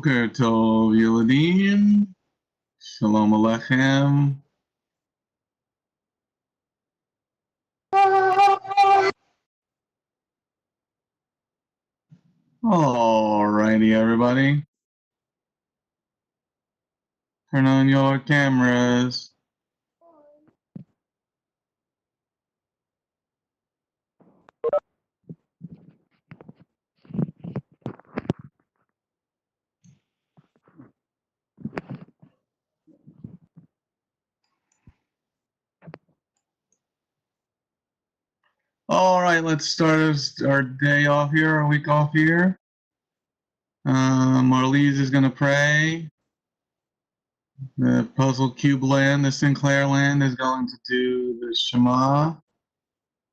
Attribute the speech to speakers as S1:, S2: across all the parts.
S1: Boker Tov Yehudim, Shalom Aleichem. Alrighty, everybody. Turn on your cameras. Alright, let's start our day off here, our week off here. Marlise is going to pray. The Puzzle Cube land, the Sinclair land, is going to do the Shema.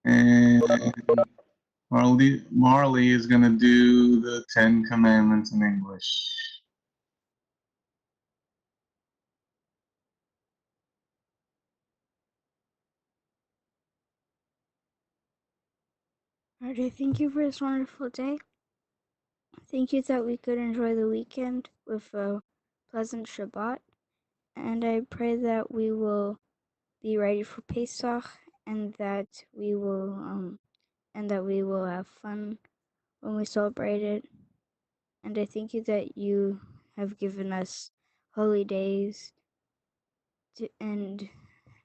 S1: And Marley is going to do the Ten Commandments in English.
S2: Lord, I thank you for this wonderful day. Thank you that we could enjoy the weekend with a pleasant Shabbat. And I pray that we will be ready for Pesach and that we will have fun when we celebrate it. And I thank you that you have given us holy days. And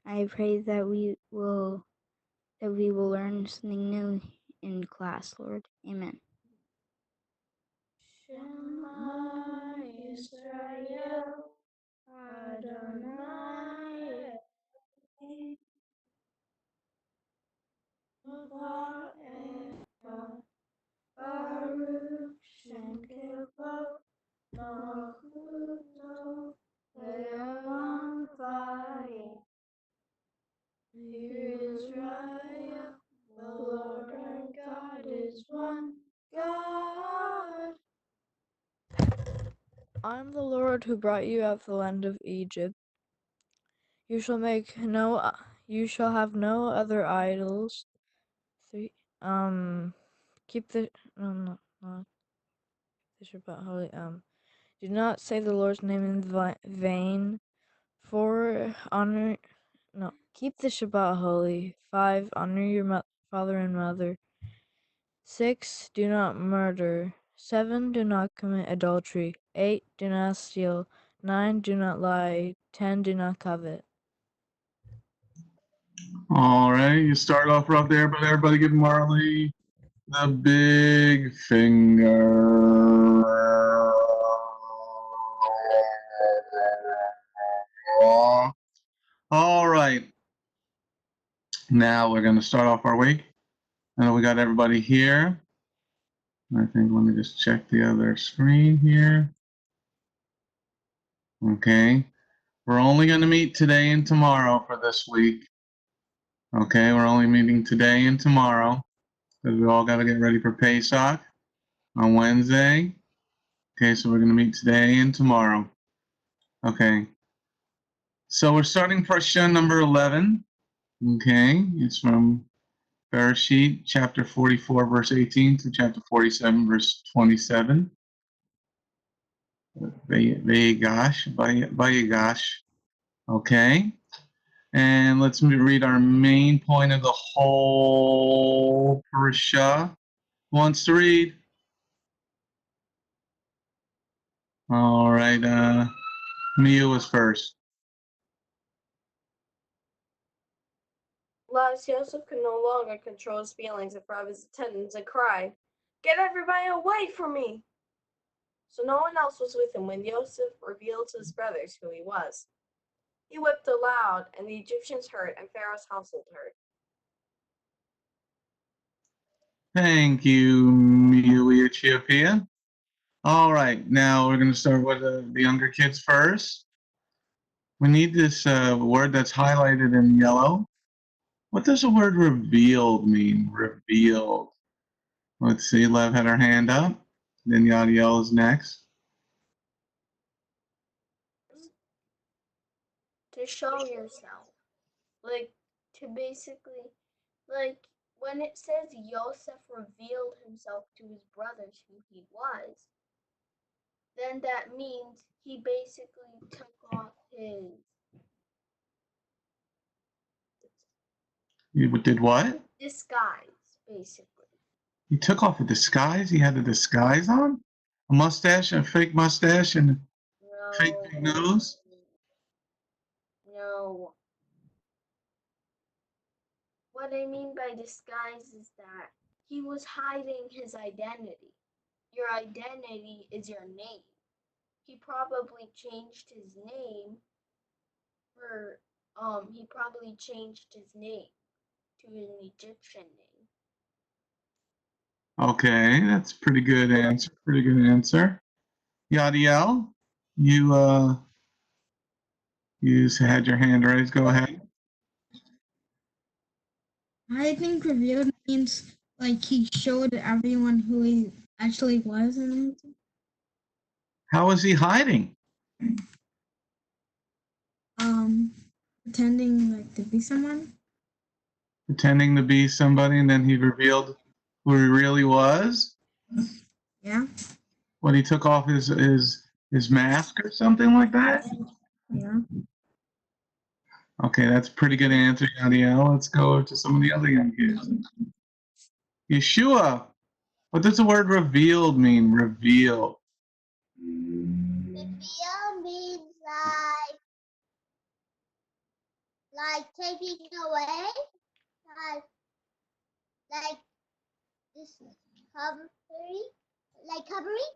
S2: I pray that we will learn something new in class, Lord. Amen. Shema Yisrael, Adonai Eloheinu, Baruch Shem Kevod, Malchuto Le'olam Vayeh. Hear Israel, the Lord our God is one God.
S3: I am the Lord who brought you out of the land of Egypt. You shall have no other idols. Keep the not the Shabbat holy. Do not say the Lord's name in vain. Keep the Shabbat holy. 5. Honor your father and mother. 6. Do not murder. 7. Do not commit adultery. 8. Do not steal. 9. Do not lie. 10. Do not covet.
S1: Alright, you start off rough there, but everybody give Marley the big finger. Alright, now we're going to start off our week. We got everybody here. I think, let me just check the other screen here. Okay, we're only going to meet today and tomorrow for this week. Okay, we're only meeting today and tomorrow because we all got to get ready for Pesach on Wednesday. Okay, so we're going to meet today and tomorrow. Okay, so we're starting Parsha number 11. Okay, it's from Bereshit, chapter 44, verse 18 to chapter 47, verse 27. Vayigash. Okay, and let's read our main point of the whole Parsha. Who wants to read? All right, Mia was first.
S4: Last, Yosef could no longer control his feelings in front of his attendants and cried, "Get everybody away from me!" So no one else was with him when Yosef revealed to his brothers who he was. He wept aloud, and the Egyptians heard, and Pharaoh's household heard.
S1: Thank you, Mia Chiapia. All right, now we're going to start with the younger kids first. We need this word that's highlighted in yellow. What does the word revealed mean? Revealed. Let's see, Lev had her hand up. Then Yadiel is next.
S4: To show yourself. To basically, when it says Yosef revealed himself to his brothers who he was,
S2: then that means he basically took off his
S1: You did what?
S2: disguise, basically.
S1: He took off a disguise? He had a disguise on? A mustache, a fake mustache, and a fake big nose?
S2: No. What I mean by disguise is that he was hiding his identity. Your identity is your name. He probably changed his name for he probably changed his name to an Egyptian name.
S1: Okay, that's pretty good answer. Pretty good answer. Yadiel, you had your hand raised. Go ahead.
S5: I think revealed means like he showed everyone who he actually was and everything.
S1: How was he hiding?
S5: Pretending like to be someone.
S1: Pretending to be somebody, and then he revealed who he really was?
S5: Yeah.
S1: When he took off his mask or something like that?
S5: Yeah.
S1: Okay, that's a pretty good answer, Yadiel. Let's go to some of the other young kids. Yeshua, what does the word revealed mean? Reveal.
S6: Reveal means like taking away, like this covering, like covering,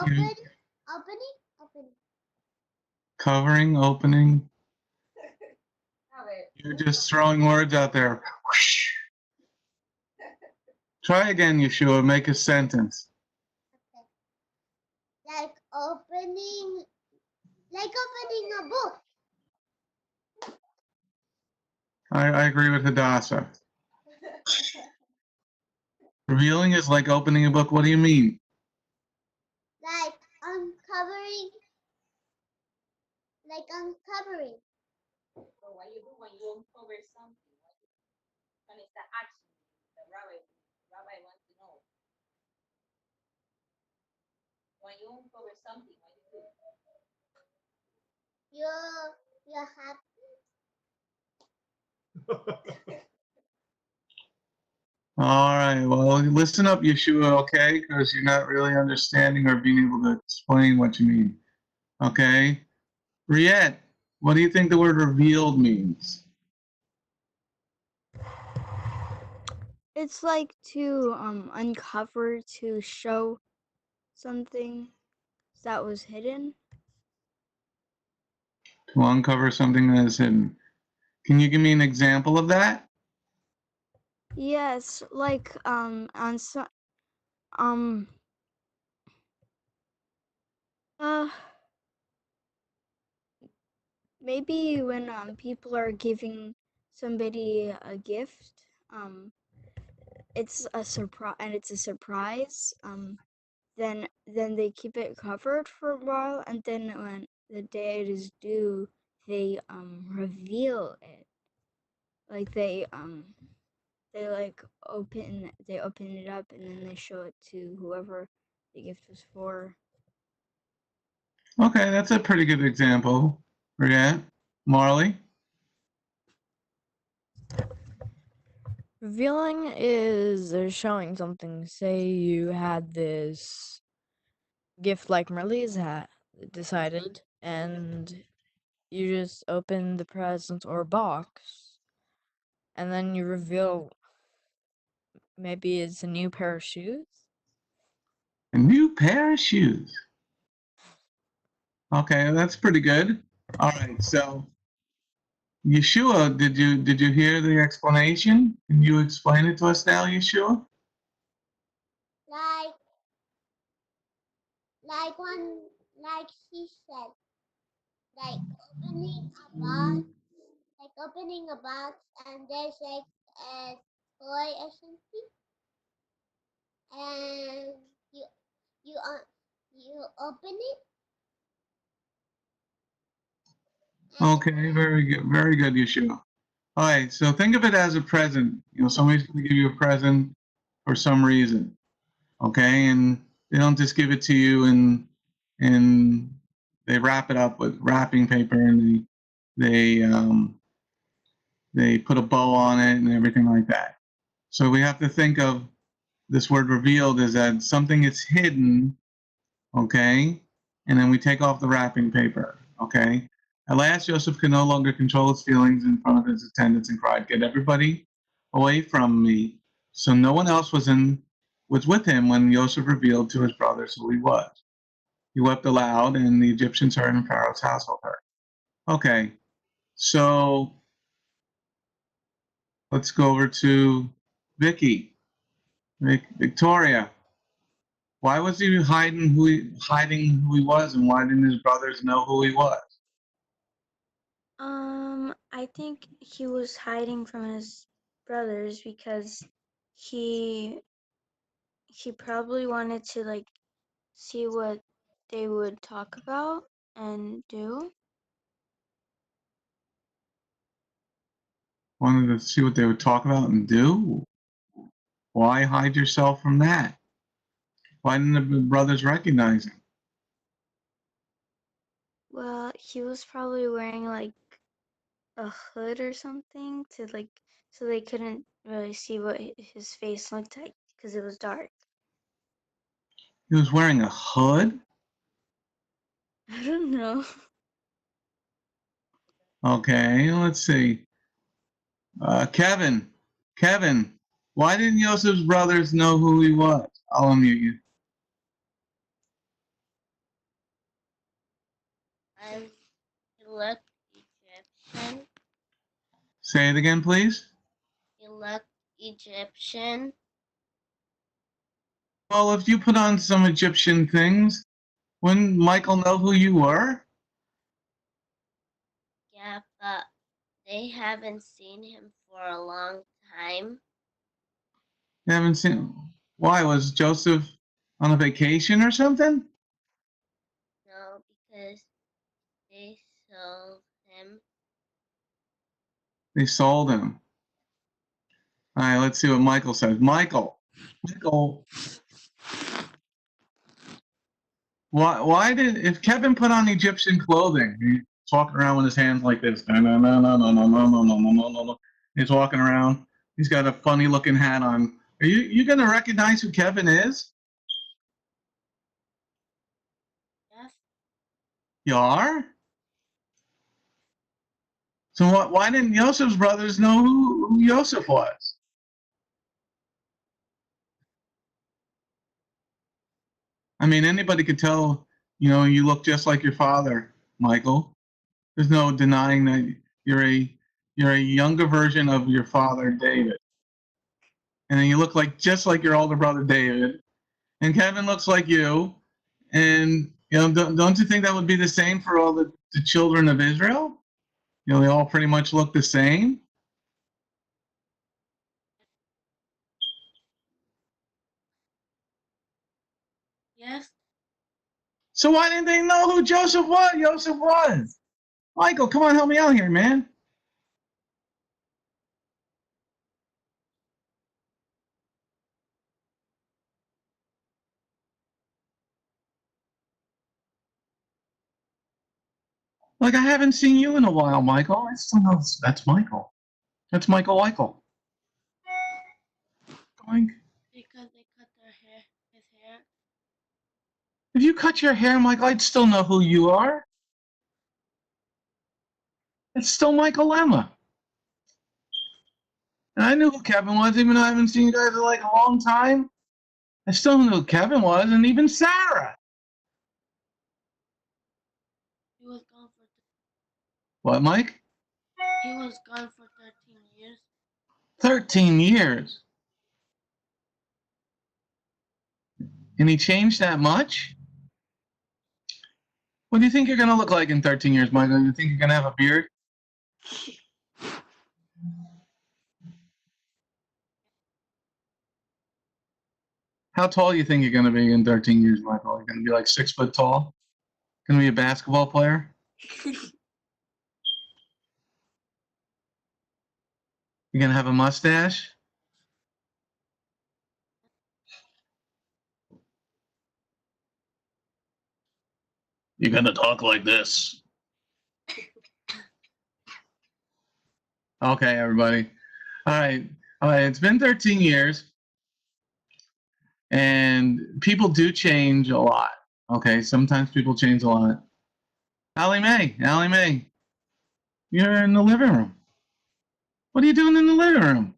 S6: opening.
S1: Covering, opening. You're just throwing words out there. Try again, Yeshua. Make a sentence.
S6: Okay. Like opening a book.
S1: I agree with Hadassah. Revealing is like opening a book. What do you mean?
S6: Like uncovering. Like uncovering.
S4: So what you do when you uncover something? When it's the action the rabbi wants to know. When you uncover something, what you do?
S6: You're happy.
S1: All right. Well, listen up, Yeshua, okay? Because you're not really understanding or being able to explain what you mean. Okay? Riet, what do you think the word revealed means?
S2: It's like to uncover, to show something that was hidden.
S1: To uncover something that is hidden. Can you give me an example of that?
S2: Yes, like on some uh maybe when people are giving somebody a gift, it's a surprise and it's a surprise. Then they keep it covered for a while, and then when the day it is due, they reveal it. Like they open it up, and then they show it to whoever the gift was for.
S1: Okay, that's a pretty good example. Riet, Marley?
S3: Revealing is showing something. Say you had this gift like Marley's hat decided, and you just open the present or box, and then you reveal maybe it's a new pair of shoes.
S1: A new pair of shoes. Okay, that's pretty good. All right, so Yeshua, did you hear the explanation? Can you explain it to us now, Yeshua?
S6: Like he said, like opening a box, and there's like a toy or something, and you you open it.
S1: Okay, very good, Yeshua. All right, so think of it as a present. Somebody's going to give you a present for some reason. Okay, and They don't just give it to you and they wrap it up with wrapping paper and they put a bow on it and everything like that. So we have to think of this word revealed as that something is hidden, okay? And then we take off the wrapping paper, okay? At last, Joseph could no longer control his feelings in front of his attendants and cried, "Get everybody away from me." So no one else was with him when Joseph revealed to his brothers who he was. He wept aloud, and the Egyptians heard and Pharaoh's household heard. Okay, so let's go over to Victoria. Why was he hiding who he was, and why didn't his brothers know who he was?
S2: I think he was hiding from his brothers because he probably wanted to like see what they would talk about and do.
S1: Wanted to see what they would talk about and do? Why hide yourself from that? Why didn't the brothers recognize him?
S2: Well, he was probably wearing like a hood or something to like so they couldn't really see what his face looked like because it was dark.
S1: He was wearing a hood?
S2: I don't know.
S1: Okay, let's see. Kevin, why didn't Joseph's brothers know who he was? I'll unmute you.
S6: He looked Egyptian.
S1: Say it again, please.
S6: He looked Egyptian.
S1: Well, if you put on some Egyptian things, wouldn't Michael know who you were?
S6: Yeah, but they haven't seen him for a long time.
S1: You haven't seen. Why? Was Joseph on a vacation or something?
S6: No, because they sold him.
S1: They sold him. All right, let's see what Michael says. Michael, why did if Kevin put on Egyptian clothing, he's walking around with his hands like this. No, no, no, no, no, no, no, no, no, no, no, no. He's walking around. He's got a funny looking hat on. Are you gonna recognize who Kevin is?
S6: Yes.
S1: You are? So why didn't Joseph's brothers know who Joseph was? I mean, anybody could tell, you look just like your father, Michael. There's no denying that you're a younger version of your father, David. And then you look just like your older brother, David. And Kevin looks like you. And don't you think that would be the same for all the children of Israel? They all pretty much look the same.
S6: Yes.
S1: So why didn't they know who Joseph was? Michael, come on, help me out here, man. Like I haven't seen you in a while, Michael. I still know that's Michael. That's Michael. Boink.
S6: Because they cut his hair.
S1: If you cut your hair, Michael, I'd still know who you are. It's still Michael Lemma. And I knew who Kevin was, even though I haven't seen you guys in like a long time. I still knew who Kevin was, and even Sarah.
S6: He was gone for.
S1: What, Mike?
S6: He was gone for 13 years.
S1: 13 years. And he changed that much? What do you think you're going to look like in 13 years, Michael? You think you're going to have a beard? How tall do you think you're going to be in 13 years, Michael? You're going to be like 6 foot tall? Going to be a basketball player? You're going to have a mustache? You're gonna talk like this. Okay, everybody. All right. It's been 13 years, and people do change a lot. Okay, sometimes people change a lot. Allie Mae, you're in the living room. What are you doing in the living room?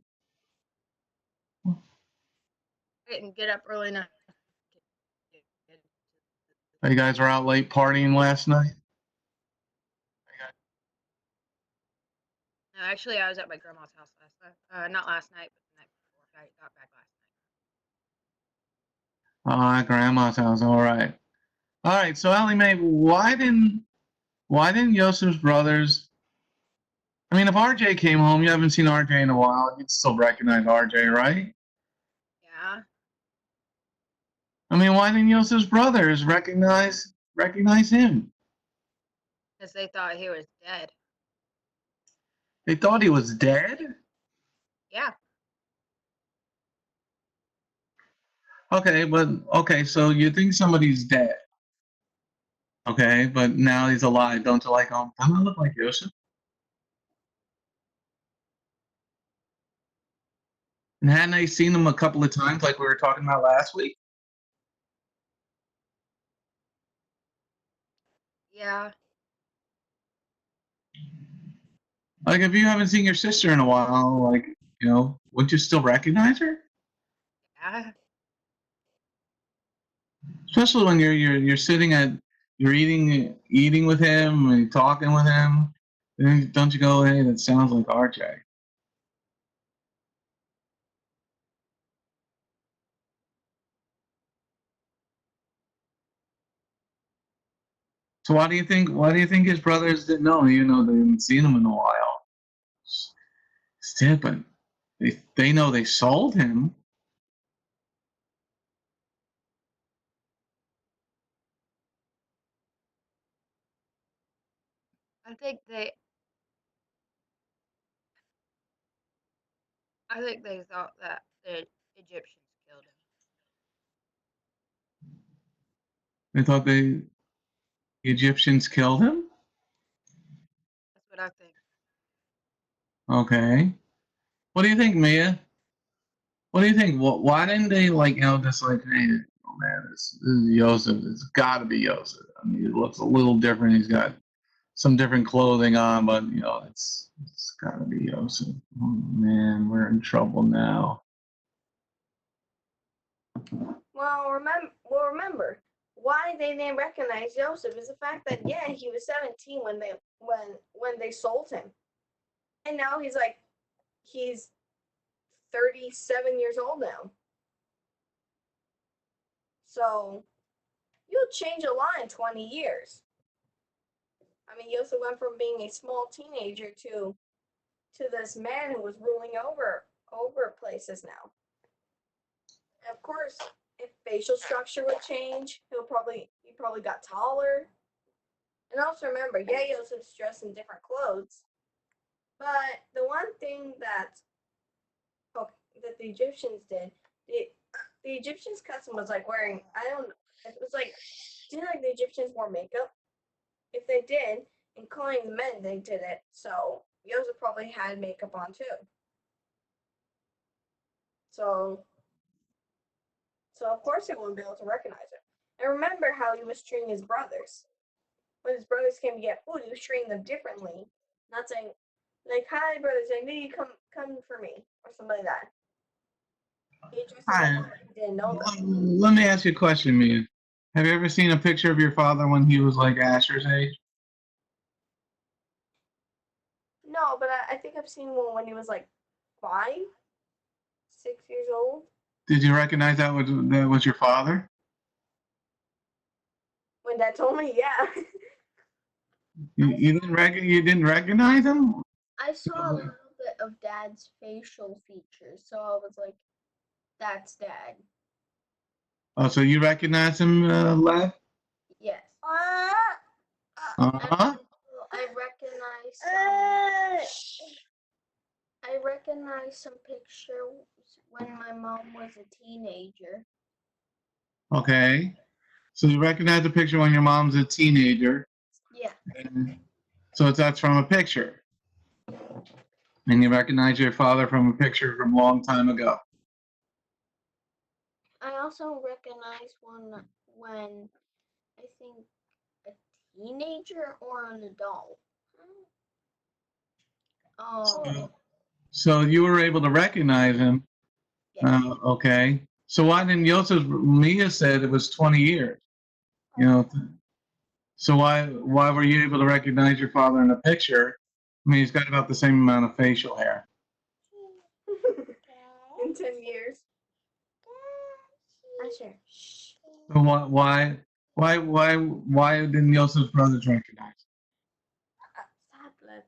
S4: I didn't get up early enough.
S1: You guys were out late partying last night?
S4: No, actually, I was at my grandma's house last night. Not last night, but the night before. I got back last night.
S1: Oh, at grandma's house. All right. All right. So Allie Mae, why didn't Joseph's brothers? I mean, if RJ came home, you haven't seen RJ in a while, you'd still recognize RJ, right?
S4: Yeah.
S1: I mean, why didn't Joseph's brothers recognize him?
S4: Because they thought he was dead.
S1: They thought he was dead?
S4: Yeah.
S1: Okay, so you think somebody's dead. Okay, but now he's alive. Don't you like him? Doesn't it look like Joseph? And hadn't I seen him a couple of times like we were talking about last week?
S4: Yeah.
S1: Like, if you haven't seen your sister in a while, like, wouldn't you still recognize her?
S4: Yeah.
S1: Especially when you're sitting you're eating with him and talking with him. Then don't you go, hey, that sounds like RJ. So why do you think his brothers didn't know? You know, they haven't seen him in a while. Still, but they know they sold him.
S4: I think they thought that the Egyptians killed him.
S1: They thought the Egyptians killed him.
S4: That's what I think.
S1: Okay. What do you think, Mia? What do you think? Why didn't they just like, hey, oh man, this is Joseph. It's got to be Joseph. I mean, he looks a little different. He's got some different clothing on, but it's got to be Joseph. Oh man, we're in trouble now.
S4: Well, remember why they didn't recognize Joseph is the fact that he was 17 when they sold him, and now he's 37 years old now. So you'll change a lot in 20 years. I mean, Joseph went from being a small teenager to this man who was ruling over places now. And of course, if facial structure would change, he probably got taller. And also remember, Joseph's dressed in different clothes. But the one thing that the Egyptians did, the Egyptians' custom was like wearing, it was like, do you know, like the Egyptians wore makeup? If they did, including the men, they did it. So Joseph probably had makeup on too. So of course they wouldn't be able to recognize him. And remember how he was treating his brothers. When his brothers came to get food, he was treating them differently. Not saying like, "Hi, brothers, I need you come for me," or something like that. He addressed them like he didn't know them.
S1: Let me ask you a question, Mia. Have you ever seen a picture of your father when he was like Asher's age?
S4: No, but I think I've seen one when he was like 5, 6 years old.
S1: Did you recognize that was your father?
S4: When Dad told me, yeah.
S1: You didn't recognize him?
S2: I saw a little bit of Dad's facial features, so I was like, that's Dad.
S1: Oh, so you recognize him, Lev?
S2: Yes.
S1: Uh-huh.
S2: I recognize some pictures when my mom was a teenager.
S1: Okay. So you recognize the picture when your mom's a teenager.
S4: Yeah.
S1: So that's from a picture. And you recognize your father from a picture from a long time ago.
S4: I also recognize one when I think a teenager or an adult. Oh,
S1: So you were able to recognize him.
S4: yeah.
S1: Okay. So why didn't Yosef? Mia said it was 20 years. You know. So why were you able to recognize your father in the picture? I mean, he's got about the same amount of facial hair.
S4: In 10 years. I sure. Shh.
S1: So why didn't Yosef's brothers recognize?
S4: Stop, blood.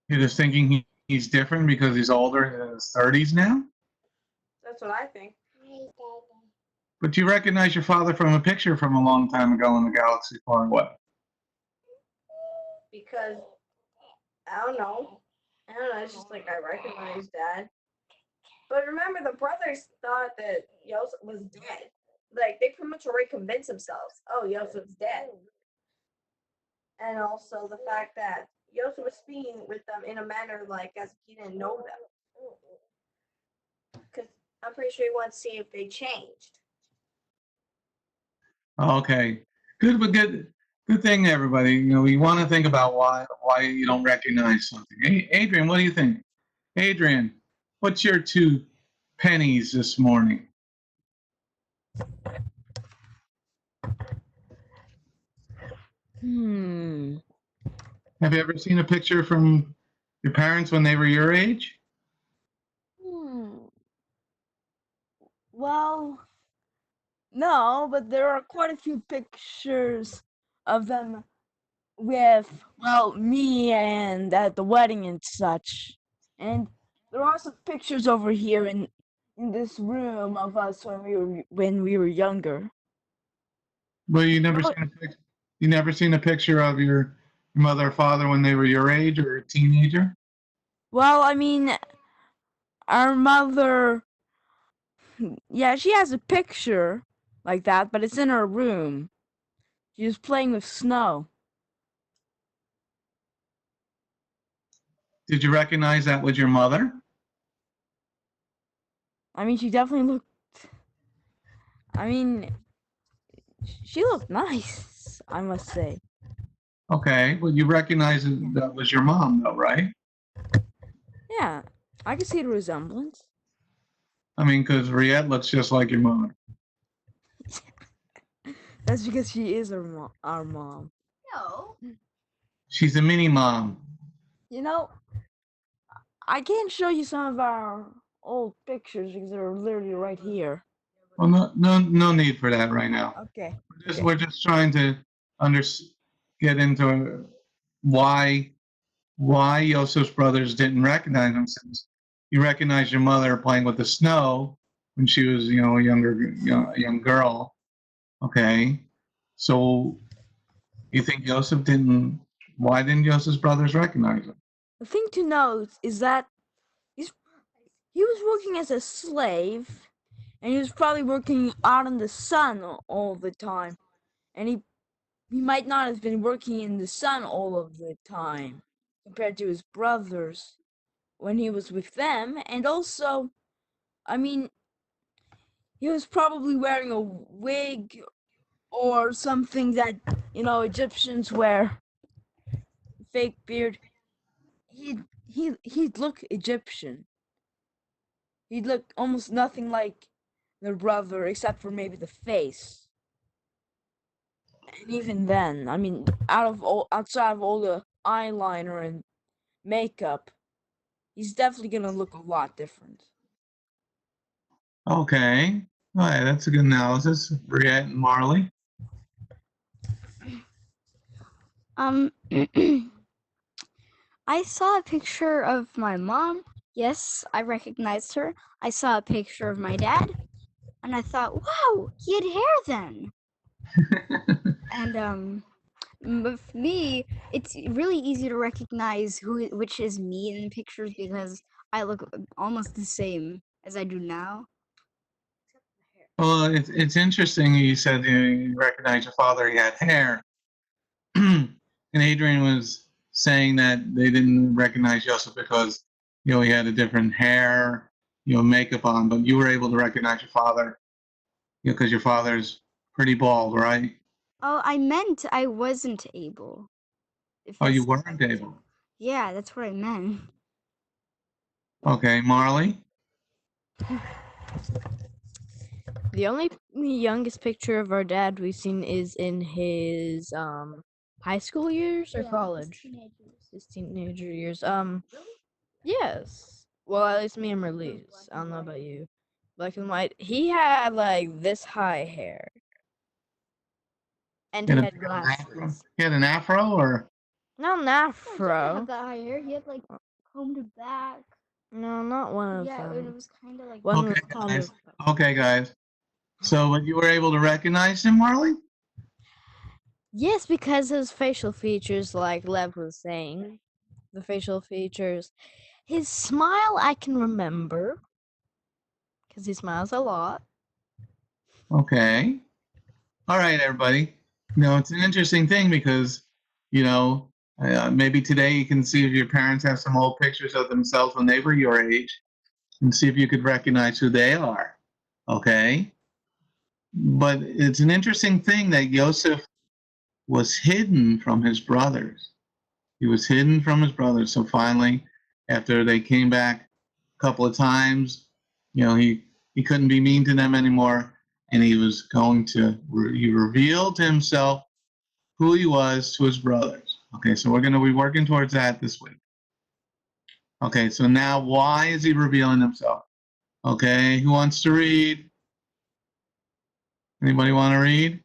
S1: You're just thinking he's different because he's older in his 30s now?
S4: That's what I think.
S1: But you recognize your father from a picture from a long time ago in the galaxy far away.
S4: Because I don't know. It's just like I recognize Dad. But remember, the brothers thought that Yosef was dead. Like, they pretty much already convinced themselves, oh, Yosef's dead. And also the fact that Yosef was speaking with them in a manner like as if he didn't know them. Because I'm pretty sure he wanted to see if they changed.
S1: Okay. Good thing, everybody. You know, you want to think about why you don't recognize something. Hey, Adrian, what do you think? Adrian, what's your 2 pennies this morning? Have you ever seen a picture from your parents when they were your age?
S3: Well, no, but there are quite a few pictures of them with, well, me and at the wedding and such. And there are some pictures over here in this room of us when we were younger.
S1: Well, you never seen a picture of your mother or father when they were your age or a teenager?
S3: Well, I mean, our mother, yeah, she has a picture like that, but it's in her room. She was playing with snow.
S1: Did you recognize that was your mother?
S3: I mean, she definitely looked. I mean, she looked nice, I must say.
S1: Okay, well, you recognize that was your mom, though, right?
S3: Yeah, I can see the resemblance.
S1: I mean, because Riette looks just like your mother.
S3: That's because she is our mom.
S4: No.
S1: She's a mini mom.
S3: You know, I can show you some of our old pictures because they're literally right here.
S1: Well, no need for that right now.
S3: Okay.
S1: We're just trying to get into why Yosef's brothers didn't recognize him, since you recognize your mother playing with the snow when she was, you know, a young girl. Okay, so you think Yosef didn't? Why didn't Yosef's brothers recognize him?
S3: The thing to note is that he was working as a slave, and he was probably working out in the sun all the time, and he might not have been working in the sun all of the time compared to his brothers when he was with them. And also, I mean, he was probably wearing a wig or something that, you know, Egyptians wear, fake beard. He'd look Egyptian. He'd look almost nothing like their brother except for maybe the face. And even then, I mean, outside of all the eyeliner and makeup, he's definitely gonna look a lot different.
S1: Okay, all right, that's a good analysis, Briette and Marley.
S2: I saw a picture of my mom. Yes, I recognized her. I saw a picture of my dad, and I thought, wow, he had hair then. And with me, it's really easy to recognize which is me in the pictures because I look almost the same as I do now.
S1: Well, it's interesting. You said you recognize your father. He had hair, and Adrian was saying that they didn't recognize Joseph because he had a different hair, makeup on. But you were able to recognize your father, because your father's pretty bald, right?
S2: Oh, I meant I wasn't able. If
S1: Oh, you
S2: that's
S1: weren't able.
S2: Yeah, that's what I meant.
S1: Okay, Marley.
S3: The only youngest picture of our dad we've seen is in his high school years or college. His teenager years. Yes. Well, at least me and Merlee's. I don't know about you. Black and white. He had like this high hair. And
S1: He
S3: he
S1: had,
S3: had
S1: an afro.
S3: glasses.
S1: He had an afro, or
S3: Not an
S2: He
S3: afro.
S2: had that high hair. He had like combed it back.
S3: No, not one of
S2: Yeah, and it
S3: them.
S2: was kind of like.
S3: One
S1: okay,
S3: was kind
S1: guys.
S3: of.
S1: Okay, guys. So, but you were able to recognize him, Marley?
S3: Yes, because his facial features, like Lev was saying, the facial features. His smile, I can remember, because he smiles a lot.
S1: Okay. All right, everybody. It's an interesting thing because, maybe today you can see if your parents have some old pictures of themselves when they were your age and see if you could recognize who they are. Okay. But it's an interesting thing that Joseph was hidden from his brothers. He was hidden from his brothers. So finally, after they came back a couple of times, he couldn't be mean to them anymore. And he was going to, he revealed himself who he was to his brothers. Okay, so we're going to be working towards that this week. Okay, so now why is he revealing himself? Okay, who wants to read? Anybody want to read?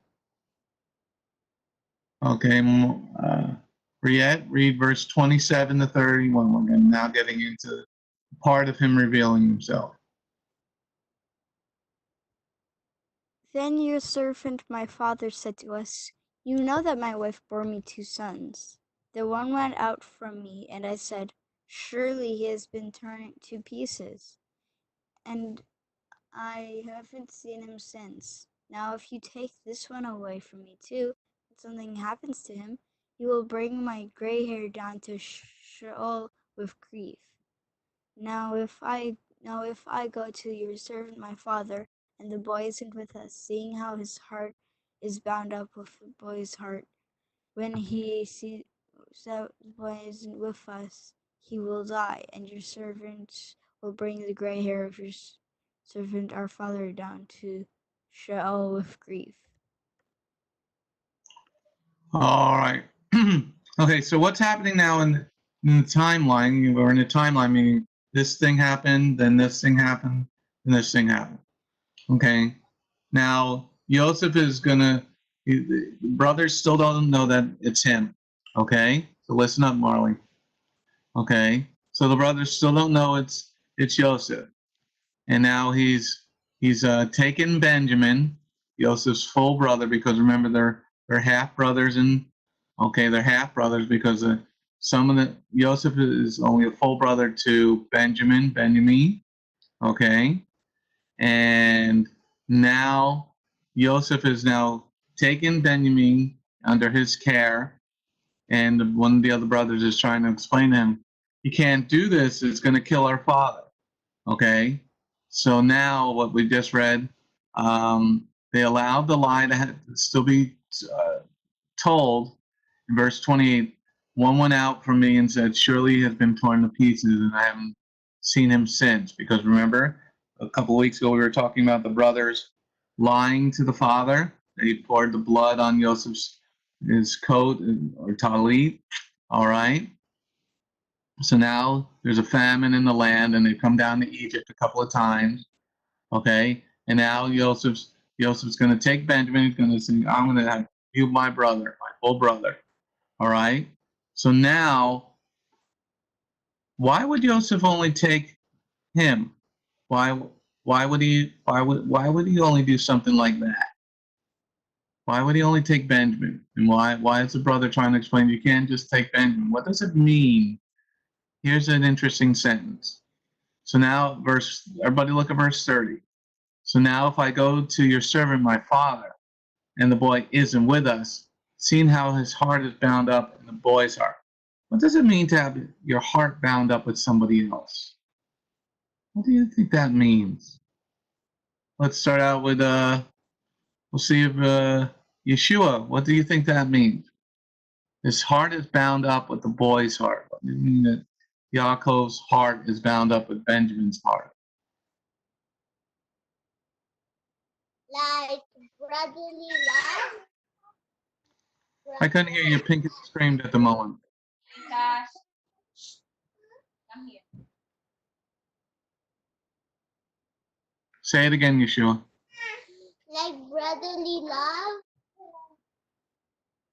S1: Okay, Riette, read verse 27 to 31. We're now getting into part of him revealing himself.
S2: Then your servant my father said to us, "You know that my wife bore me 2 sons. The one went out from me, and I said, 'Surely he has been torn to pieces,' and I haven't seen him since. Now if you take this one away from me too, and something happens to him, you will bring my gray hair down to Sheol with grief. Now if I go to your servant my father, and the boy isn't with us, seeing how his heart is bound up with the boy's heart, when he sees that the boy isn't with us, he will die, and your servant will bring the gray hair of your servant our father down to Sheol with grief."
S1: All right. Okay, so what's happening now in the timeline? We're in a timeline, meaning this thing happened, then this thing happened, and this thing happened. Okay. Now, Joseph is the brothers still don't know that it's him. Okay. So listen up, Marley. Okay. So the brothers still don't know it's Joseph. And now he's taken Benjamin, Joseph's full brother, because remember they're half brothers, and they're half brothers because some of the Joseph is only a full brother to Benjamin, okay, and now Joseph is now taken Benjamin under his care, and one of the other brothers is trying to explain to him, "You can't do this; it's going to kill our father." Okay, so now what we just read, they allowed the lie to still be told. In verse 28, one went out from me and said, "Surely he has been torn to pieces, and I haven't seen him since." Because remember, a couple of weeks ago we were talking about the brothers lying to the father. They poured the blood on Joseph's his coat or talit. All right. So now there's a famine in the land, and they've come down to Egypt a couple of times. Okay, and now Joseph's going to take Benjamin. He's going to say, "I'm going to have you, my brother, my full brother." All right. So now, why would Joseph only take him? Why? Why would he? Why would he only do something like that? Why would he only take Benjamin? And why is the brother trying to explain you can't just take Benjamin? What does it mean? Here's an interesting sentence. So now, everybody look at verse 30. So now if I go to your servant, my father, and the boy isn't with us, seeing how his heart is bound up in the boy's heart. What does it mean to have your heart bound up with somebody else? What do you think that means? Let's start out with, we'll see if, Yeshua, what do you think that means? His heart is bound up with the boy's heart. What does it mean that Yaakov's heart is bound up with Benjamin's heart?
S6: Like brotherly love.
S1: I couldn't hear you. Pink screamed at the moment. Say it again, Yeshua.
S6: Like brotherly love.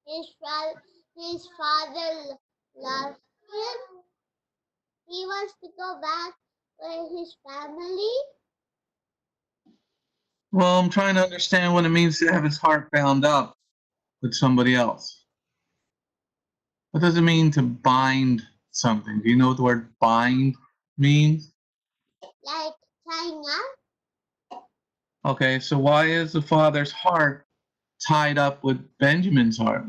S6: His father loves him. He wants to go back with his family.
S1: Well, I'm trying to understand what it means to have his heart bound up with somebody else. What does it mean to bind something? Do you know what the word bind means?
S6: Like tying up.
S1: Okay, so why is the father's heart tied up with Benjamin's heart?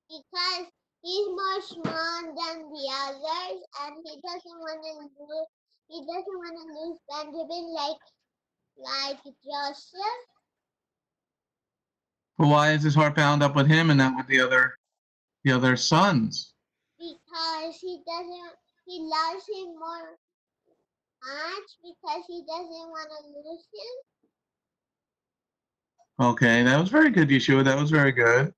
S6: Because he's more strong than the others, and he doesn't want to lose. He doesn't want to lose Benjamin like Joseph.
S1: But why is his heart bound up with him and not with the other sons?
S6: Because he loves him more much because he doesn't want to lose him.
S1: Okay, that was very good, Yeshua. That was very good.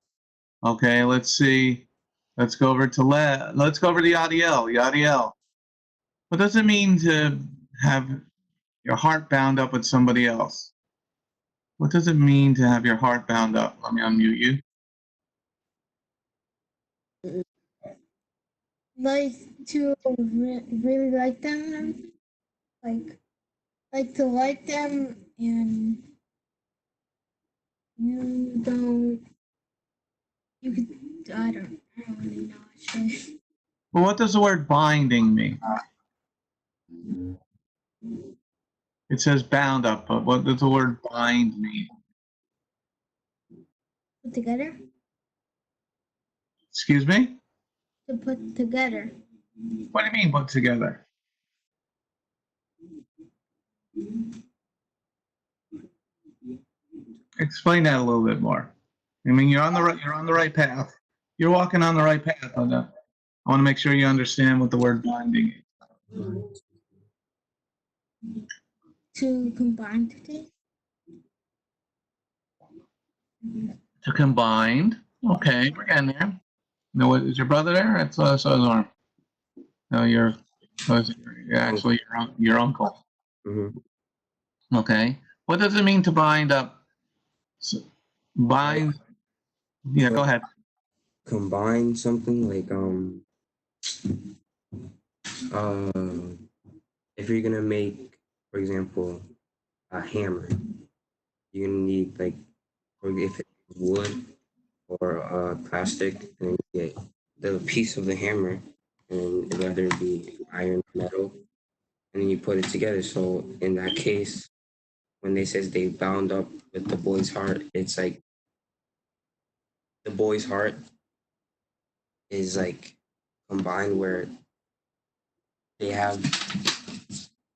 S1: Okay, let's see. Let's go over to Yadiel. Yadiel. What does it mean to have your heart bound up with somebody else? What does it mean to have your heart bound up? Let me unmute you.
S5: Like to really like them and everything. Like to like them, and you could, I don't really know actually.
S1: Well, what does the word binding mean? It says bound up, but what does the word bind mean?
S5: Put together?
S1: Excuse me?
S5: To put together.
S1: What do you mean put together? Explain that a little bit more. I mean, you're on the right path. You're walking on the right path on that. I want to make sure you understand what the word binding is.
S5: To combine today?
S1: To combine. Okay, we're getting there. No, is your brother there? It's Norm. No, you're actually your uncle.
S7: Mm-hmm.
S1: Okay. What does it mean to bind up? Bind. Yeah, go ahead.
S7: Combine something like if you're gonna make, for example, a hammer, you're gonna need like, or if it's wood or plastic, and you get the piece of the hammer, and whether it be iron, metal, and then you put it together. So in that case, when they says they bound up with the boy's heart, it's like the boy's heart is like combined where they have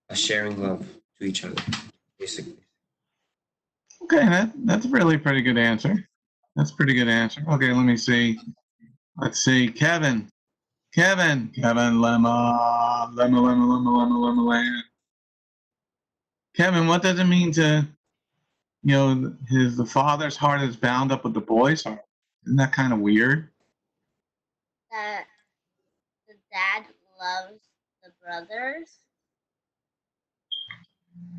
S7: a sharing love to each other, basically.
S1: Okay, that's really a pretty good answer. That's a pretty good answer. Okay, let me see. Let's see. Kevin, Lemma. Kevin, what does it mean to, the father's heart is bound up with the boy's heart? Isn't that kind of weird?
S6: That the dad loves the brothers.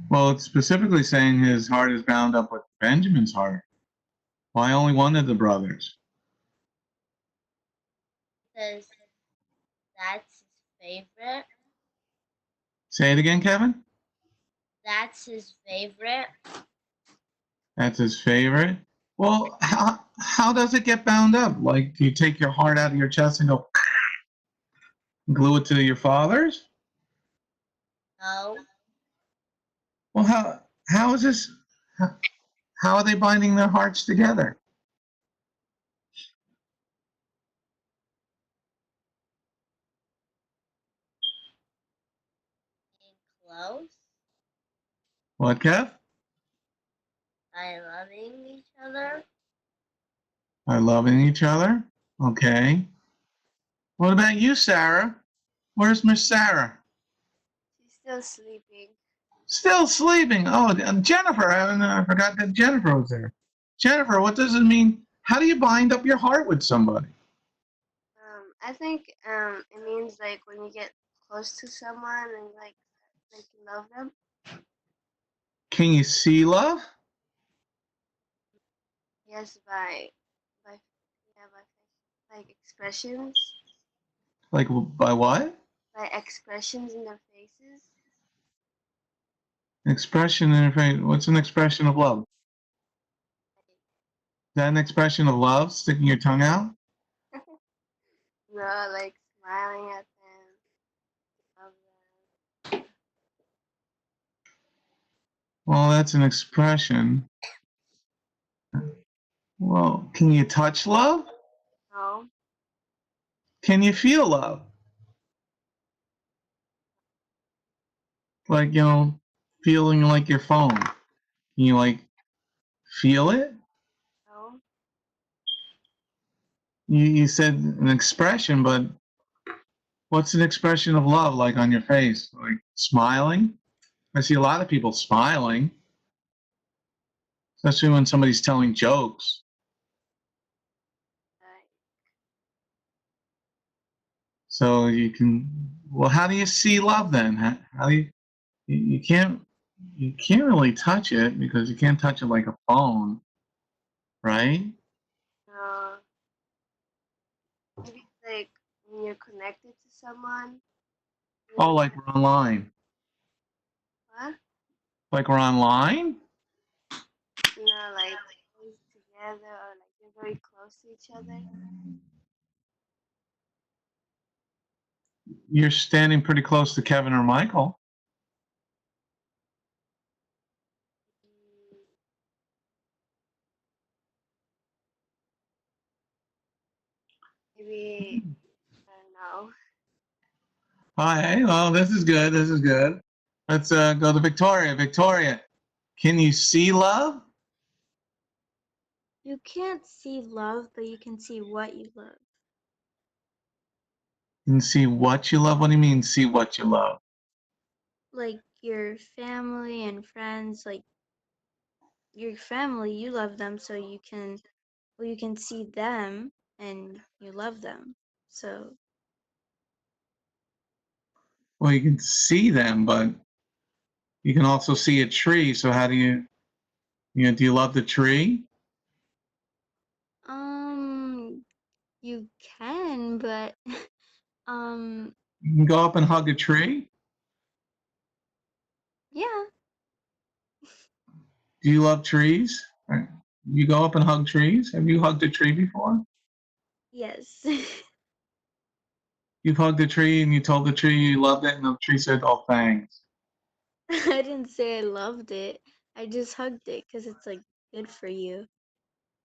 S1: Well, it's specifically saying his heart is bound up with Benjamin's heart. Why only one of the brothers?
S6: Because that's his favorite.
S1: Say it again, Kevin.
S6: That's his favorite.
S1: That's his favorite. Well, how does it get bound up? Like, do you take your heart out of your chest and go glue it to your father's?
S6: No.
S1: Well, how is this? How are they binding their hearts together?
S6: Being close.
S1: What, Kev?
S6: By loving each other.
S1: By loving each other? Okay. What about you, Sarah? Where's Miss Sarah?
S4: She's still sleeping.
S1: Still sleeping. Oh, Jennifer. I forgot that Jennifer was there. Jennifer, what does it mean? How do you bind up your heart with somebody?
S4: I think it means like when you get close to someone and like you love them.
S1: Can you see love?
S4: Yes, by like expressions,
S1: Like by what?
S4: by expressions in their faces.
S1: Expression in your face. What's an expression of love? Is that an expression of love? Sticking your tongue out?
S4: No, like smiling at them, love them.
S1: Well, that's an expression. Well, can you touch love?
S4: No,
S1: Can you feel love? Like, feeling like your phone. Can you, like, feel it?
S4: no,
S1: You said an expression, but what's an expression of love like on your face? Like smiling? I see a lot of people smiling, especially when somebody's telling jokes.
S4: like
S1: So well, how do you see love then? How do you can't really touch it because you can't touch it like a phone, right?
S4: no. Maybe like when you're connected to someone.
S1: Oh, like we're online.
S4: What?
S1: Like we're online?
S4: Like always together or like you're very close to each other.
S1: You're standing pretty close to Kevin or Michael.
S4: Mm, maybe I don't know.
S1: Hi, well, this is good. This is good. Let's go to Victoria. Victoria, can you see love?
S2: You can't see love, but you can see what you love.
S1: You can see what you love? What do you mean, see what you love?
S2: Like your family and friends, like your family, you love them, so you can see them and you love them. So
S1: Well, you can see them, but you can also see a tree. So how do do you love the tree?
S2: you can, but um
S1: You can go up and hug a tree.
S2: yeah.
S1: Do you love trees? You go up and hug trees? Have you hugged a tree before?
S2: Yes.
S1: You've hugged a tree and you told the tree you loved it, and the tree said, "Oh, thanks."
S2: I didn't say I loved it. I just hugged it because it's like good for you.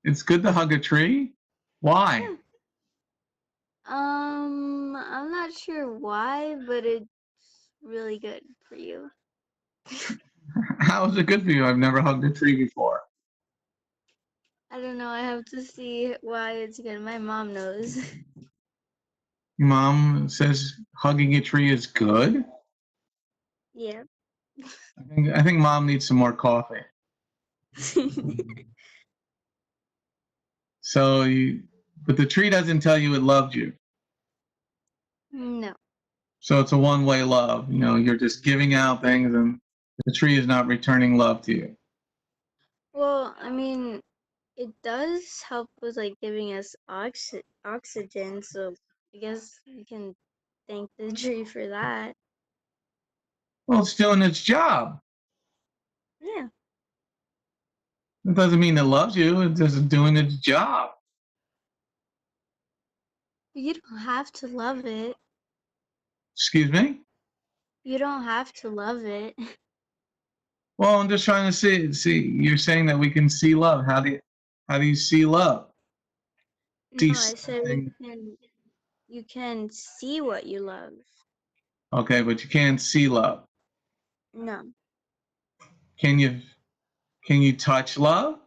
S1: It's good to hug a tree. Why?
S2: Yeah. I'm not sure why, but it's really good for you.
S1: How is it good for you? I've never hugged a tree before.
S2: I don't know. I have to see why it's good. My mom knows.
S1: Your mom says hugging a tree is good.
S2: Yeah.
S1: I think mom needs some more coffee. But the tree doesn't tell you it loved you.
S2: No.
S1: So it's a one-way love. You're just giving out things, and the tree is not returning love to you.
S2: Well, I mean, it does help with like giving us oxygen, so I guess we can thank the tree for that.
S1: Well, it's doing its job.
S2: Yeah.
S1: It doesn't mean it loves you. It's just doing its job.
S2: You don't have to love it.
S1: Excuse me?
S2: You don't have to love it.
S1: Well, I'm just trying to see. You're saying that we can see love. How do you see love? See
S2: No, I said
S1: something.
S2: you can see what you love.
S1: Okay, but you can't see love.
S2: No.
S1: Can you touch love?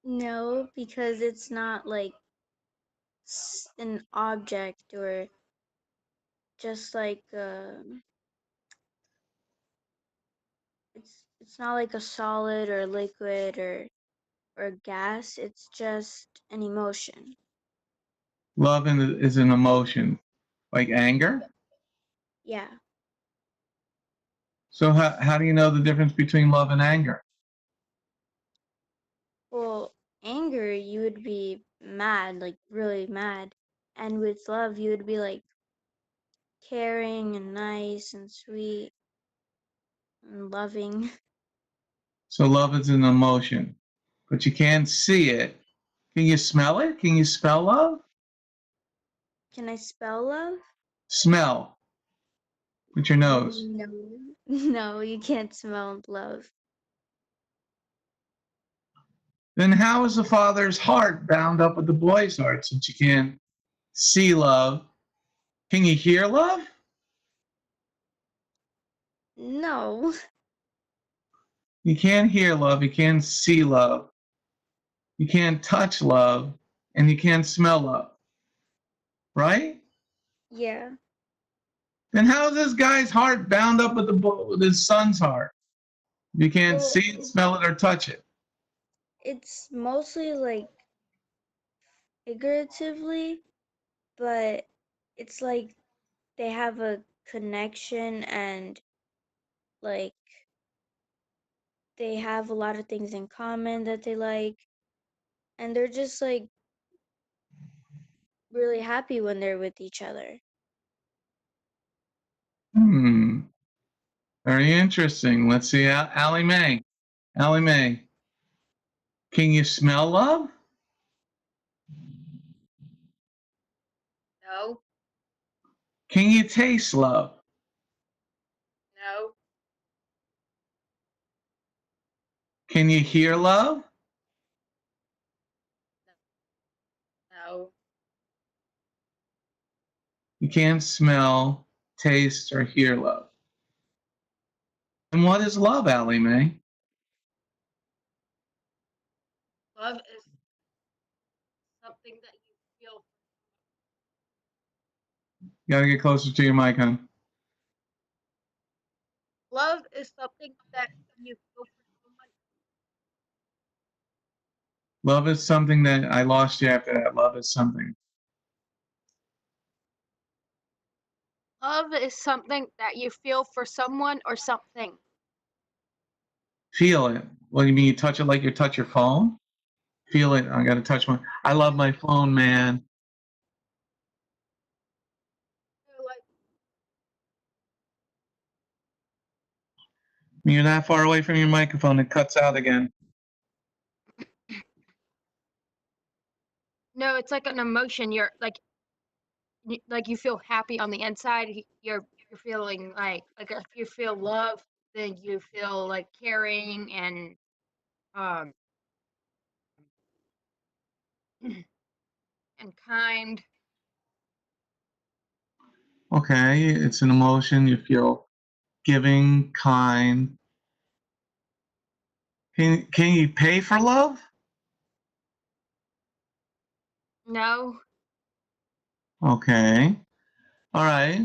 S2: No, because it's not like an object or just like it's not like a solid or liquid or gas. It's just an emotion.
S1: Love is an emotion, like anger.
S2: Yeah.
S1: So how do you know the difference between love and anger?
S2: Well, anger, you would be mad, like really mad. And with love, you would be like caring and nice and sweet and loving.
S1: So love is an emotion, but you can't see it. Can you smell it? Can you smell love?
S2: Can I spell love?
S1: Smell with your nose.
S2: No. No, you can't smell love.
S1: Then how is the father's heart bound up with the boy's heart since you can't see love? Can you hear love?
S2: No.
S1: You can't hear love, you can't see love, you can't touch love, and you can't smell love. Right?
S2: Yeah.
S1: Then how is this guy's heart bound up with his son's heart? You can't
S2: Well,
S1: see it, smell it, or touch it.
S2: it's mostly like figuratively, but it's like they have a connection and like they have a lot of things in common that they like, and they're just like really happy when they're with each other.
S1: Very interesting. Let's see, Allie Mae. Allie Mae, can you smell love?
S8: No,
S1: Can you taste love?
S8: no,
S1: Can you hear love?
S8: no.
S1: You can't smell, taste, or hear love. And what is love, Allie Mae?
S8: Love is something that you feel.
S1: You gotta get closer to your mic, hon.
S8: Love is something that you feel for someone.
S1: Love is something that I lost you after that. Love is something.
S8: Love is something that you feel for someone or something.
S1: Feel it. What do you mean? You touch it like you touch your phone? Feel it. I gotta touch my. I love my phone, man.
S8: Like,
S1: You're that far away from your microphone. It cuts out again.
S8: no, it's like an emotion. You're like you feel happy on the inside. You're feeling like if you feel love, then you feel like caring and um and kind.
S1: Okay, it's an emotion. You feel giving, kind. Can you pay for love?
S8: No,
S1: Okay. All right.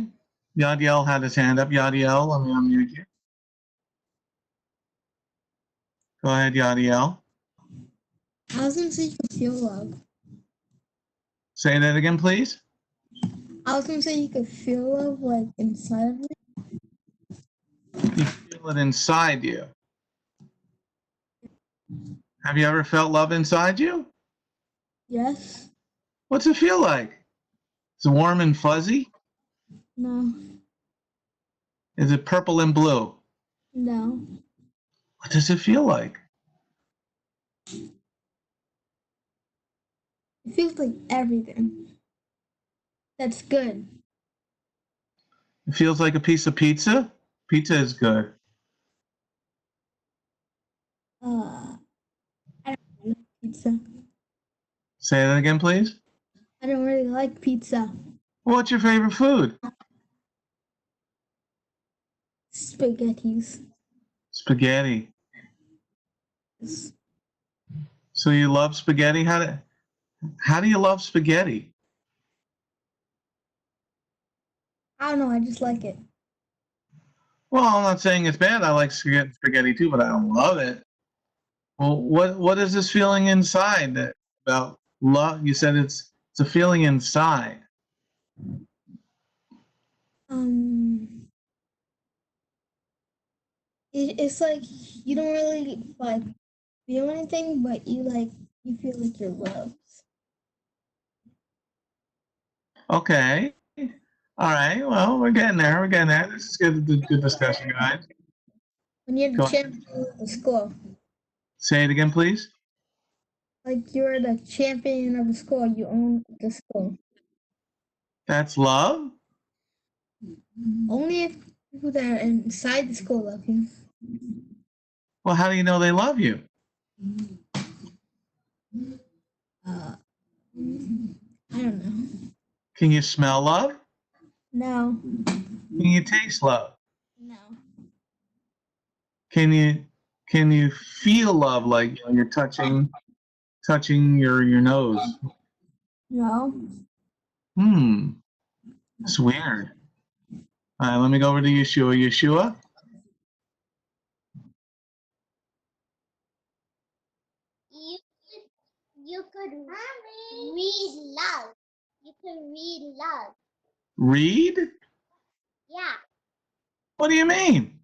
S1: Yadiel had his hand up. Yadiel, let me unmute you. Go ahead, Yadiel.
S5: I was gonna say you could feel love.
S1: Say that again, please.
S5: I was gonna say you could feel love like inside of it.
S1: You feel it inside you. Have you ever felt love inside you?
S5: Yes.
S1: What's it feel like? Is it warm and fuzzy?
S5: No.
S1: Is it purple and blue?
S5: No.
S1: What does it feel like?
S5: It feels like everything. That's good.
S1: It feels like a piece of pizza? Pizza is good.
S5: I don't really like pizza.
S1: Say that again, please.
S5: I don't really like pizza.
S1: What's your favorite food?
S5: Spaghettis.
S1: Spaghetti.
S5: Yes.
S1: So you love spaghetti? How do you love spaghetti?
S5: I don't know. I just like it.
S1: Well, I'm not saying it's bad. I like spaghetti too, but I don't love it. Well, what is this feeling inside about love? You said it's a feeling inside.
S5: It's like you don't really like feel anything, but you feel like you're loved.
S1: Okay. All right. Well, we're getting there. We're getting there. This is good discussion, guys.
S5: When you're the
S1: Go ahead.
S5: champion of the school,
S1: Say it again, please.
S5: like you're the champion of the school, you own the school.
S1: That's love?
S5: Only if people that are inside the school love you.
S1: Well, how do you know they love you?
S5: I don't know.
S1: Can you smell love?
S5: No.
S1: Can you taste love?
S5: No.
S1: Can you feel love like you're touching your nose?
S5: No.
S1: It's weird. All right, let me go over to Yeshua. Yeshua?
S6: You could read love. You could read love.
S1: Read?
S6: Yeah.
S1: What do you mean?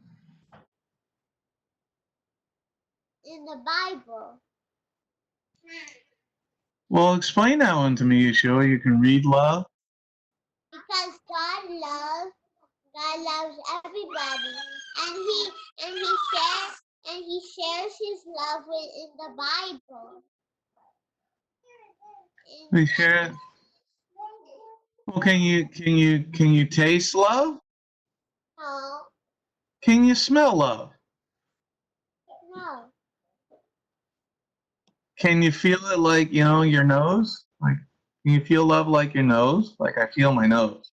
S6: In the Bible.
S1: Well, explain that one to me, Yeshua. You can read love?
S6: Because God loves everybody, and he shares his love in the Bible.
S1: We share it. Well, can you taste love?
S6: No,
S1: Can you smell love?
S6: no,
S1: Can you feel it like, your nose? Like, can you feel love like your nose? Like I feel my nose.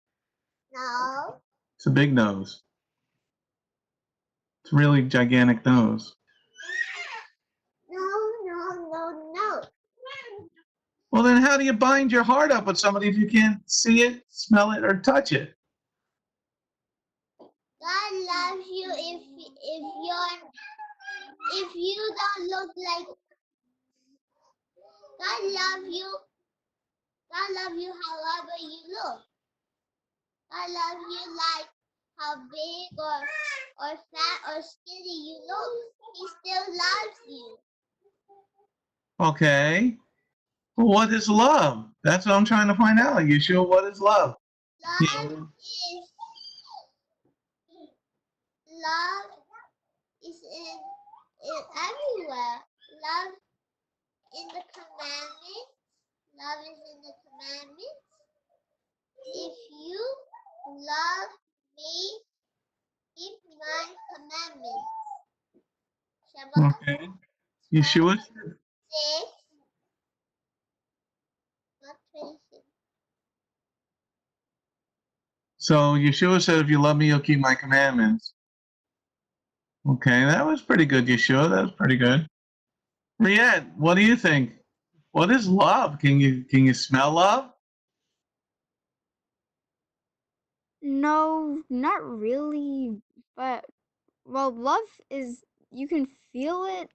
S6: no,
S1: It's a big nose. It's a really gigantic nose.
S6: no.
S1: Well, then how do you bind your heart up with somebody if you can't see it, smell it, or touch it?
S6: God loves you if you don't look like God loves you. God loves you however you look. God loves you like how big or fat or skinny you look. He still loves you.
S1: Okay. Well, what is love? That's what I'm trying to find out. You sure what is love?
S6: Love is in everywhere. Love in the commandments. Love is in the commandments. If you love me, keep my commandments. Shabbat
S1: Okay. Yeshua?
S6: 6, not 26.
S1: So Yeshua said, if you love me, you'll keep my commandments. Okay, that was pretty good, Yeshua. That was pretty good. Riet, what do you think? What is love? Can you smell love?
S2: No, not really. But love is you can feel it.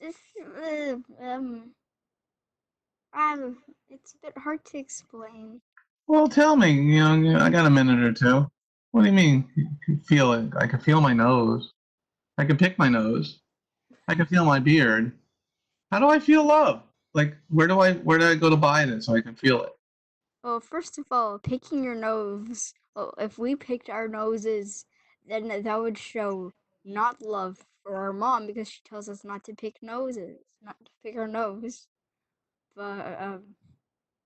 S2: It's it's a bit hard to explain.
S1: Well, tell me. I got a minute or two. What do you mean? You can feel it. I can feel my nose. I can pick my nose. I can feel my beard. How do I feel love? Like, where do I go to buy it so I can feel it?
S2: Well, first of all, picking your nose. Well, if we picked our noses, then that would show not love for our mom because she tells us not to pick noses, not to pick our nose. But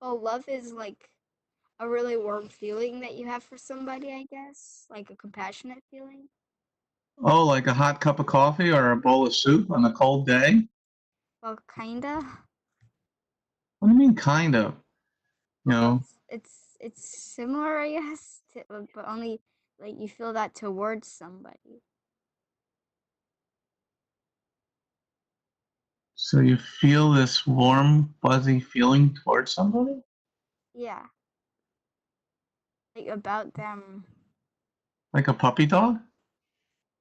S2: love is like a really warm feeling that you have for somebody, I guess, like a compassionate feeling.
S1: Oh, like a hot cup of coffee or a bowl of soup on a cold day?
S2: Well, kinda.
S1: What do you mean, kind of? You
S2: Well,
S1: know,
S2: it's similar, I guess, but only like you feel that towards somebody.
S1: so you feel this warm, fuzzy feeling towards somebody?
S2: Yeah, like about them.
S1: Like a puppy dog?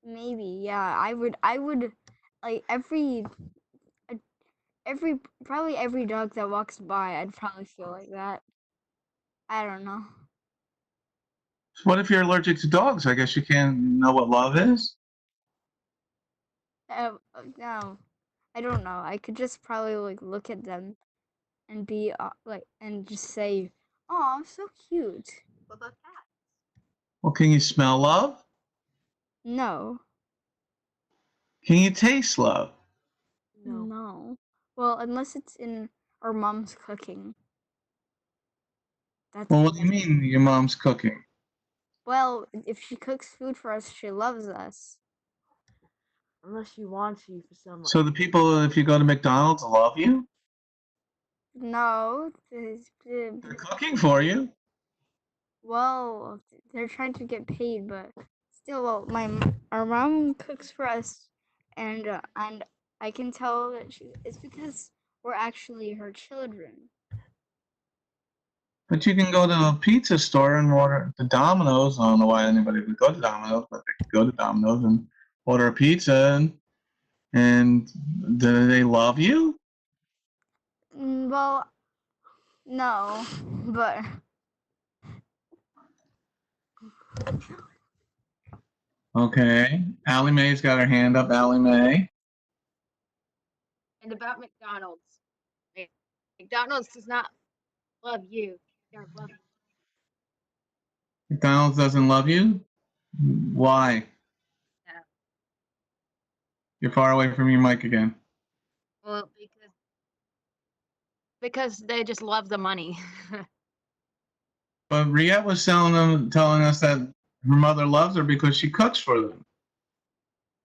S2: Maybe, yeah. I would, like probably every dog that walks by, I'd probably feel like that. I don't know.
S1: What if you're allergic to dogs? I guess you can't know what love is?
S2: No, I don't know. I could just probably like look at them and be like and just say, "Oh, so cute." What about that?
S1: Well, can you smell love?
S2: No,
S1: Can you taste love?
S3: No.
S2: no. Well, unless it's in our mom's cooking. That's
S1: Well, what do you mean your mom's cooking?
S2: well, if she cooks food for us, she loves us.
S3: Unless she wants you for some
S1: So the people, if you go to McDonald's, love you?
S2: No,
S1: They're cooking for you.
S2: well, they're trying to get paid, but still, well, our mom cooks for us, and I can tell that it's because we're actually her children.
S1: But you can go to a pizza store and order the Domino's. I don't know why anybody would go to Domino's, but they could go to Domino's and order a pizza. And do they love you?
S2: Well, no, but
S1: Okay. Allie Mae's got her hand up. Allie Mae.
S8: And about McDonald's. McDonald's does not love you. They're loving.
S1: McDonald's doesn't love you? Why?
S8: Yeah.
S1: You're far away from your mic again.
S8: Well, because they just love the money.
S1: But Riette was telling us that her mother loves her because she cooks for them.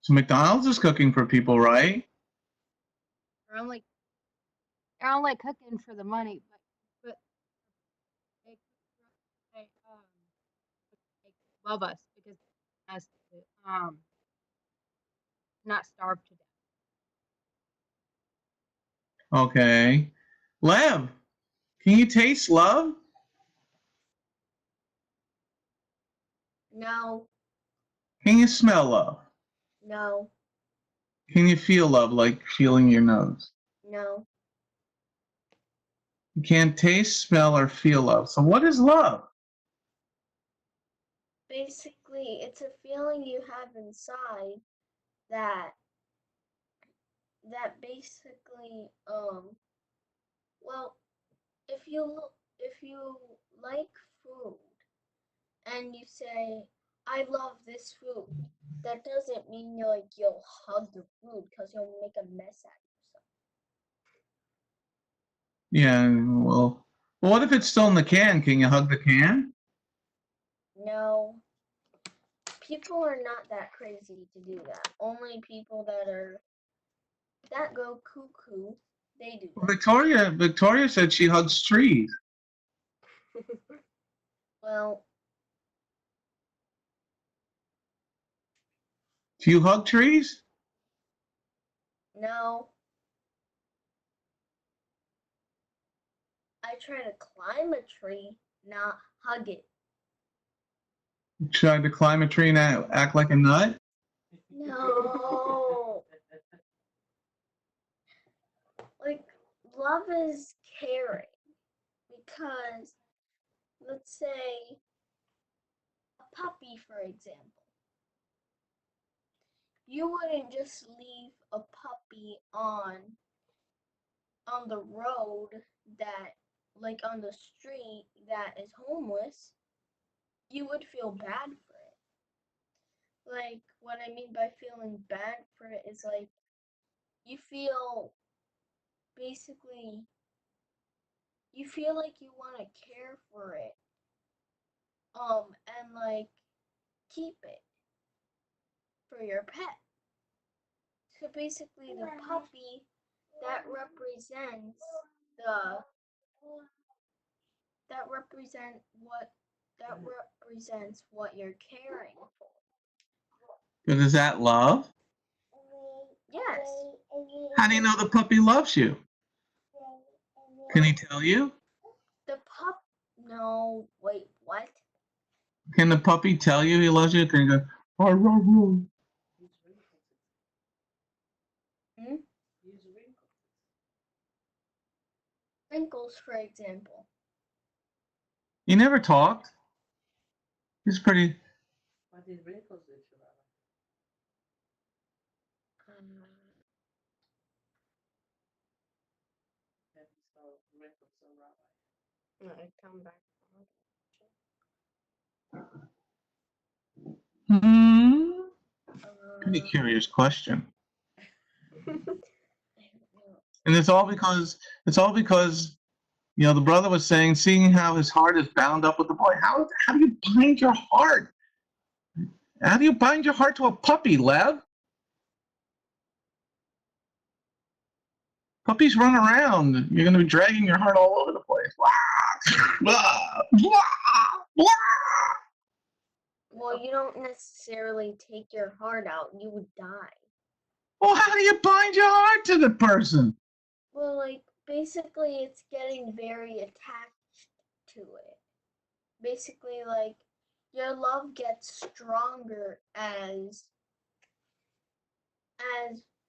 S1: So McDonald's is cooking for people, right?
S8: they're only they're only cooking for the money, but they love us because us to not starve to death.
S1: Okay. Lev, can you taste love?
S4: No,
S1: Can you smell love?
S4: no,
S1: Can you feel love like feeling your nose?
S4: no.
S1: You can't taste, smell, or feel love. So what is love?
S4: Basically, it's a feeling you have inside that basically well, if you like food and you say I love this food, that doesn't mean you'll hug the food because you'll make a mess out of yourself.
S1: Yeah, well, what if it's still in the can? Can you hug the can?
S4: No, people are not that crazy to do that. Only people that go cuckoo, they do
S1: Well,
S4: that.
S1: Victoria said she hugs trees.
S4: Well,
S1: Do you hug trees?
S4: no, I try to climb a tree, not hug it.
S1: You tried to climb a tree and act like a nut?
S4: No. Like, love is caring. Because, let's say, a puppy, for example. You wouldn't just leave a puppy on the road that, like on the street that is homeless. You would feel bad for it. Like, what I mean by feeling bad for it is like, you feel basically you feel like you want to care for it and like keep it for your pet. So basically the puppy that represents the that represents what you're caring for.
S1: But is that love?
S4: Yes.
S1: How do you know the puppy loves you? Can he tell you?
S4: No, wait, what?
S1: Can the puppy tell you he loves you? Can he go, I love you?
S4: Wrinkles, for example.
S1: He never talked. He's pretty.
S4: Come back.
S1: Pretty curious question. And it's all because the brother was saying, seeing how his heart is bound up with the boy. How do you bind your heart? How do you bind your heart to a puppy, Lev? Puppies run around. You're going to be dragging your heart all over the place.
S4: Well, you don't necessarily take your heart out. You would die.
S1: Well, how do you bind your heart to the person?
S4: Well, like, basically, it's getting very attached to it. Basically, like, your love gets stronger as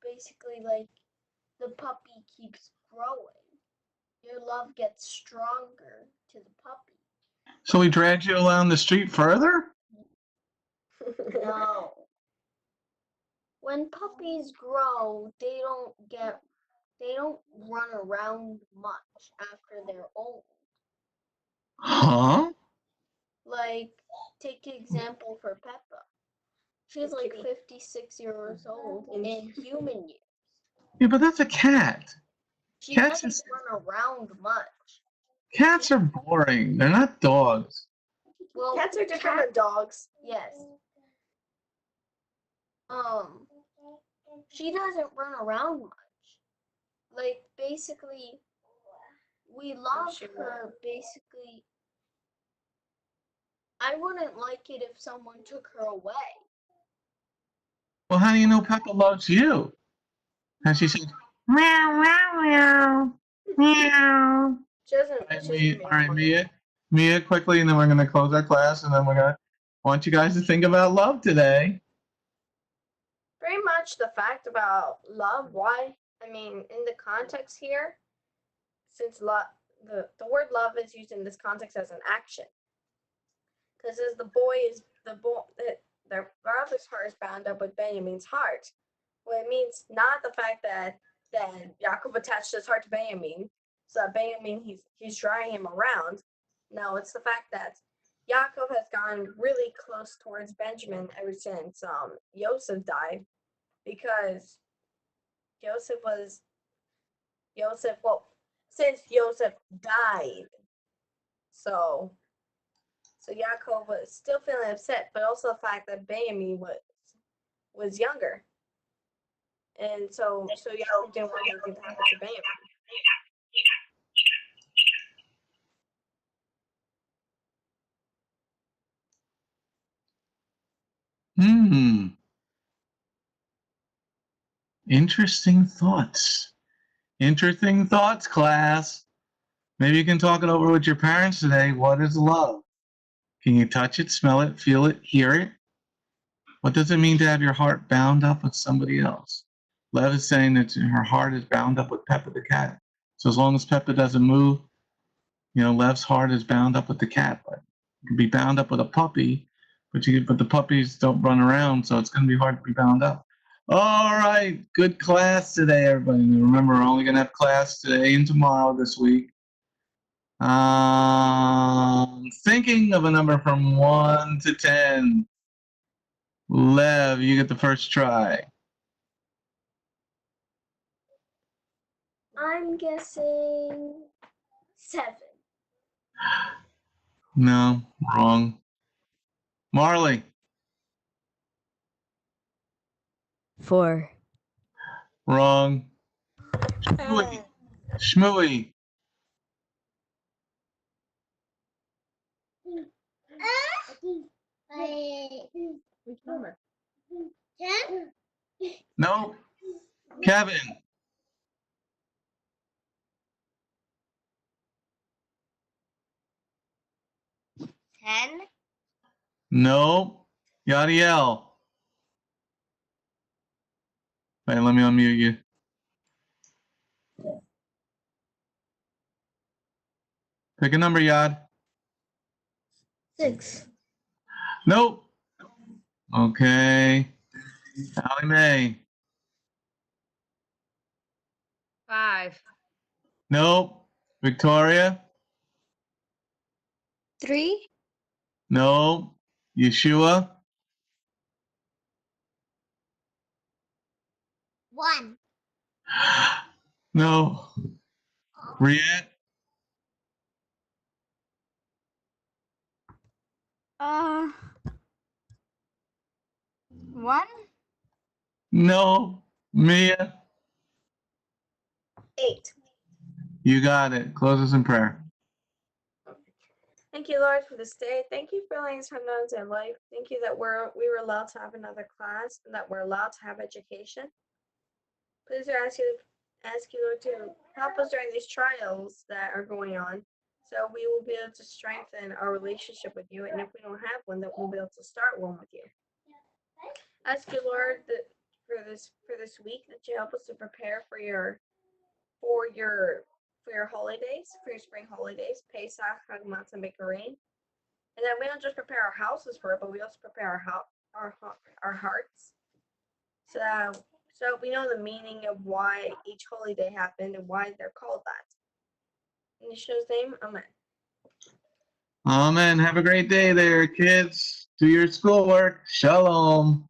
S4: basically, like, the puppy keeps growing. Your love gets stronger to the puppy.
S1: So he drags you along the street further?
S4: No. When puppies grow, they don't run around much after they're old.
S1: Huh?
S4: Like, take example for Peppa. She's like 56 years old in human years.
S1: Yeah, but that's a cat.
S4: She
S1: Cats
S4: doesn't run around much.
S1: Cats are boring. They're not dogs.
S4: Well, cats are different than dogs. Yes. She doesn't run around much. Like, basically, we love her. Basically, I wouldn't like it if someone took her away.
S1: Well, how do you know Peppa loves you? And she says, meow, meow, meow, meow.
S4: She doesn't.
S1: All right, Mia, quickly, and then we're going to close our class, and then I want you guys to think about love today.
S4: Very much the fact about love. Why? I mean, in the context here, since the word love is used in this context as an action, because as their brother's heart is bound up with Benjamin's heart. Well, it means not the fact that Yaakov attached his heart to Benjamin, so that Benjamin he's drawing him around. No, it's the fact that Yaakov has gone really close towards Benjamin ever since Yosef died, because since Yosef died, so Yaakov was still feeling upset, but also the fact that Benjamin was younger, and so Yaakov didn't want anything to happen to Benjamin.
S1: Interesting thoughts. Interesting thoughts, class. Maybe you can talk it over with your parents today. What is love? Can you touch it, smell it, feel it, hear it? What does it mean to have your heart bound up with somebody else? Lev is saying that her heart is bound up with Peppa the cat. So as long as Peppa doesn't move, Lev's heart is bound up with the cat. But it can be bound up with a puppy, but the puppies don't run around, so it's going to be hard to be bound up. All right, good class today, everybody. And remember, we're only going to have class today and tomorrow this week. Thinking of a number from 1 to 10. Lev, you get the first try.
S4: I'm guessing 7.
S1: No, wrong. Marley.
S3: 4.
S1: Wrong. Shmooey. Shmooey.
S4: Which number?
S6: 10.
S1: Nope. Kevin.
S6: 10.
S1: Nope. Yadiel. Wait, let me unmute you. Pick a number, Yad.
S5: 6.
S1: Nope. Okay. Allie Mae.
S8: 5.
S1: Nope. Victoria.
S2: 3.
S1: Nope. Yeshua.
S6: 1.
S1: No. Riet.
S2: 1.
S1: No. Mia.
S4: 8.
S1: You got it. Close us in prayer.
S4: Thank you, Lord, for this day. Thank you for letting us have knowledge and life. Thank you that we were allowed to have another class and that we're allowed to have education. Please ask you, Lord, to help us during these trials that are going on, so we will be able to strengthen our relationship with you. And if we don't have one, that we'll be able to start one with you. Ask you, Lord, that for this week, that you help us to prepare for your holidays, for your spring holidays, Pesach, Chag Matzah, and Bikurim. And that we don't just prepare our houses for it, but we also prepare our hearts. So we know the meaning of why each holy day happened and why they're called that. In Yeshua's name, amen.
S1: Amen. Have a great day there, kids. Do your schoolwork. Shalom.